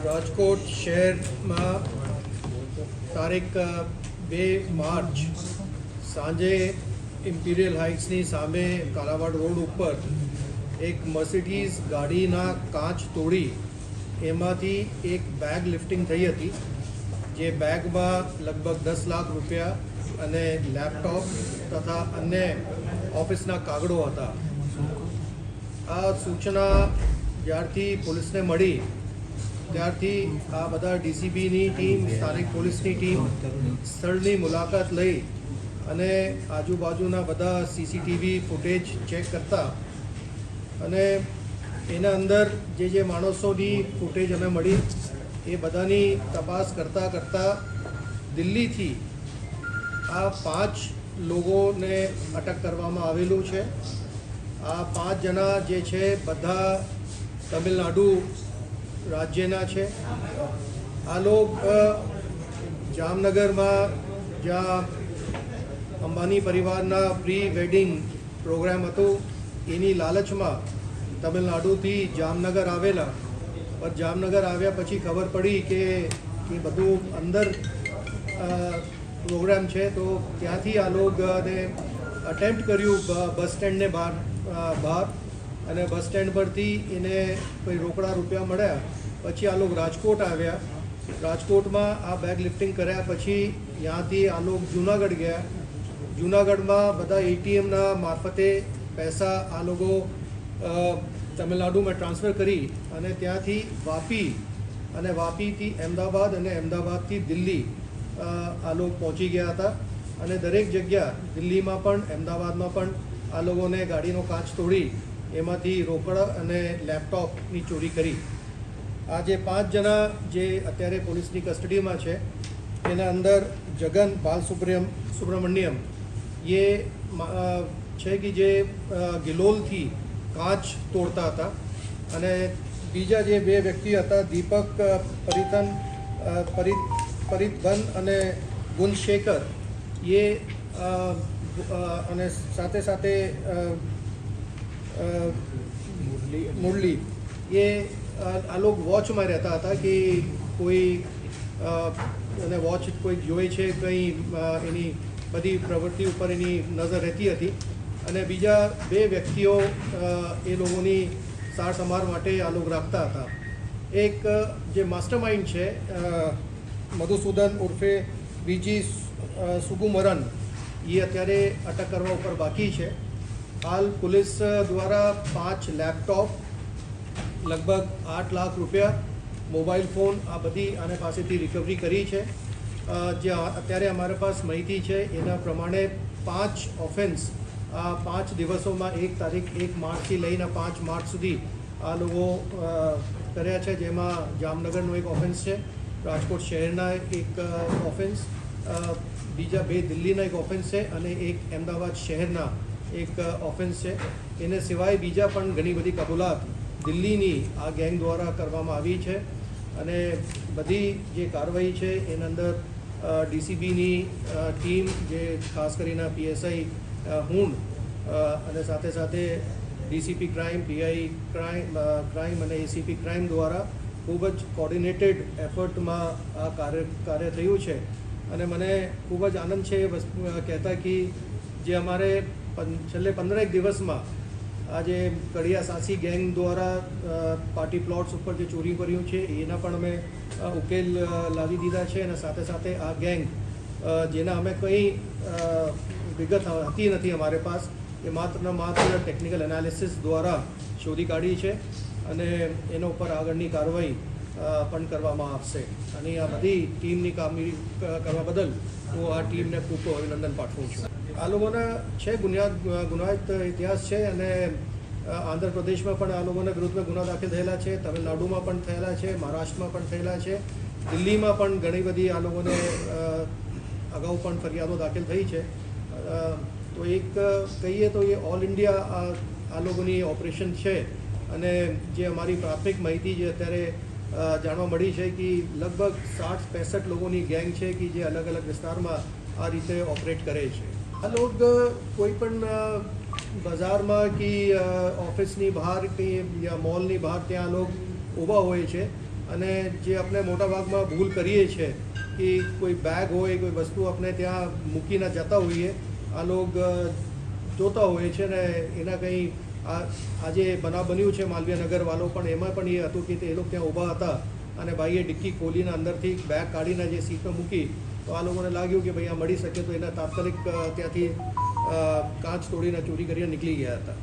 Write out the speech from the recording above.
રાજકોટ શહેરમાં તારીખ 2 માર્ચ સાંજે ઇમ્પિરિયલ હાઇટ્સની સામે કાલાવાડ રોડ ઉપર એક મર્સિડીઝ ગાડીના કાચ તોડી એમાંથી એક બેગ લિફ્ટિંગ થઈ હતી, જે બેગમાં લગભગ 10 લાખ રૂપિયા અને લેપટોપ તથા અન્ય ઓફિસના કાગળો હતા. આ સૂચના જ્યારથી પોલીસને મળી ત્યારથી આ બધા ડીસીબીની ટીમ, સ્થાનિક પોલીસની ટીમ સ્થળની મુલાકાત લઈ અને આજુબાજુના બધા સીસીટીવી ફૂટેજ ચેક કરતા અને એના અંદર જે માણસોની ફૂટેજ અમે મળી એ બધાની તપાસ કરતાં દિલ્હીથી આ 5 લોકોને અટક કરવામાં આવેલું છે. આ 5 જણા જે છે બધા તમિલનાડુ રાજ્યના છે. આ લોકો જામનગરમાં જ્યાં અંબાણી પરિવારના પ્રી વેડિંગ પ્રોગ્રામ હતો એની લાલચમાં તમિલનાડુથી જામનગર આવેલા, પણ જામનગર આવ્યા પછી ખબર પડી કે એ બધું અંદર પ્રોગ્રામ છે, તો ત્યાંથી આ લોકોને અટેમ્પ્ટ કર્યું બસ સ્ટેન્ડને બહાર અને બસ સ્ટેન્ડ પરથી એને કોઈ રોકડા રૂપિયા મળ્યા. પછી આ લોકો રાજકોટ આવ્યા. રાજકોટમાં આ બેગ લિફ્ટિંગ કર્યા પછી ત્યાંથી આ લોકો જૂનાગઢ ગયા. જૂનાગઢમાં બધા એટીએમના મારફતે પૈસા આ લોકો તમિલનાડુમાં ટ્રાન્સફર કરી અને ત્યાંથી વાપી અને વાપીથી અમદાવાદ અને અમદાવાદથી દિલ્હી આ લોકો પહોંચી ગયા હતા. અને દરેક જગ્યા દિલ્હીમાં પણ અમદાવાદમાં પણ આ લોકોને ગાડીનો કાચ તોડી એમાંથી રોકડા અને લેપટોપની ચોરી કરી. આ જે 5 જણા જે અત્યારે પોલીસની કસ્ટડીમાં છે એના અંદર જગન બાલસુબ્રમણ્યમ એ છે કે જે ગિલોલથી કાચ તોડતા હતા, અને બીજા જે 2 વ્યક્તિ હતા દીપક પરિતબન અને ગુણશેખર એ અને સાથે મુરલી એ આ લોકો વોચમાં રહેતા હતા કે કોઈ અને વોચ કોઈ જોઈ છે, કંઈ એની બધી પ્રવૃત્તિ ઉપર એની નજર રહેતી હતી. અને બીજા 2 વ્યક્તિઓ એ લોકોની સાર સંભાળ માટે આ લોકો રાખતા હતા. એક જે માસ્ટર માઇન્ડ છે મધુસૂદન ઉર્ફે બીજી સુગુમરન, એ અત્યારે અટક કરવા ઉપર બાકી છે. હાલ પોલીસ દ્વારા 5 લેપટોપ, લગભગ 8 લાખ રૂપિયા, મોબાઈલ ફોન આ બધી આને પાસેથી રિકવરી કરી છે. જે અત્યારે અમારી પાસે માહિતી છે એના પ્રમાણે 5 ઓફેન્સ આ 5 દિવસોમાં 1 તારીખ 1 માર્ચથી લઈને 5 માર્ચ સુધી આ લોકો કર્યા છે, જેમાં જામનગરનો એક ઓફેન્સ છે, રાજકોટ શહેરના એક ઓફેન્સ, બીજા 2 દિલ્હીના એક ઓફેન્સ છે અને એક અમદાવાદ શહેરના એક ઓફેન્સ છે. એને સિવાય બીજા પણ ઘણી બધી કબૂલાત દિલ્હીની આ ગેંગ દ્વારા કરવામાં આવી છે. અને બધી જે કાર્યવાહી છે એના અંદર ડીસીબીની ટીમ, જે ખાસ કરીને પીએસઆઈ હુંડ અને સાથે ડીસીપી ક્રાઇમ, પીઆઈ ક્રાઇમ અને એસીપી ક્રાઇમ દ્વારા ખૂબ જ કોર્ડિનેટેડ એફર્ટમાં આ કાર્ય થયું છે. અને મને ખૂબ જ આનંદ છે એ વસ્તુ કહેતા કે જે અમારે છેલ્લે 15 દિવસમાં આ જે કડિયા સાંસી ગેંગ દ્વારા પાર્ટી પ્લોટ્સ ઉપર જે ચોરી કર્યું છે એના પણ અમે ઉકેલ લાવી દીધા છે. અને સાથે આ ગેંગ જેના અમે કંઈ વિગત હતી નથી અમારે પાસ, એ માત્ર ટેકનિકલ એનાલિસિસ દ્વારા શોધી કાઢી છે અને એના ઉપર આગળની કાર્યવાહી પણ કરવામાં આવશે. અને આ બધી ટીમની કામગીરી કરવા બદલ હું આ ટીમને ખૂબ અભિનંદન પાઠવું છું. આ લોકોના છે ગુનાહિત ઇતિહાસ છે અને આંધ્રપ્રદેશમાં પણ આ લોકોના વિરુદ્ધમાં ગુના દાખલ થયેલા છે, તમિલનાડુમાં પણ થયેલા છે, મહારાષ્ટ્રમાં પણ થયેલા છે, દિલ્હીમાં પણ ઘણી બધી આ લોકોને અગાઉ પણ ફરિયાદો દાખલ થઈ છે. તો એક કહીએ તો એ ઓલ ઇન્ડિયા આ લોકોની ઓપરેશન છે. અને જે અમારી પ્રાથમિક માહિતી જે અત્યારે જાણવા મળી છે કે લગભગ 60-65 લોકોની ગેંગ છે કે જે અલગ અલગ વિસ્તારમાં આ રીતે ઓપરેટ કરે છે. આ લોકો કોઈ પણ બજારમાં કે ઓફિસની બહાર કે યા મોલની બહાર ત્યાં લોકો ઊભા હોય છે અને જે આપણે મોટા ભાગમાં ભૂલ કરીએ છીએ કે કોઈ બેગ હોય કોઈ વસ્તુ આપણે ત્યાં મૂકીને જતા હોઈએ, આ લોકો જોતા હોય છે ને એના કંઈ આજે બનાવ બન્યું છે માલવીય નગરવાળો પણ એમાં પણ એ હતું કે એ લોકો ત્યાં ઊભા હતા અને ભાઈએ ડિક્કી ખોલીને અંદરથી બેગ કાઢીને જે સીટ પર મૂકી, તો આ લોકોને લાગ્યું કે ભાઈ આ મળી શકે, તો એના તાત્કાલિક ત્યાંથી કાચ તોડીને ચોરી કરીને નીકળી ગયા હતા.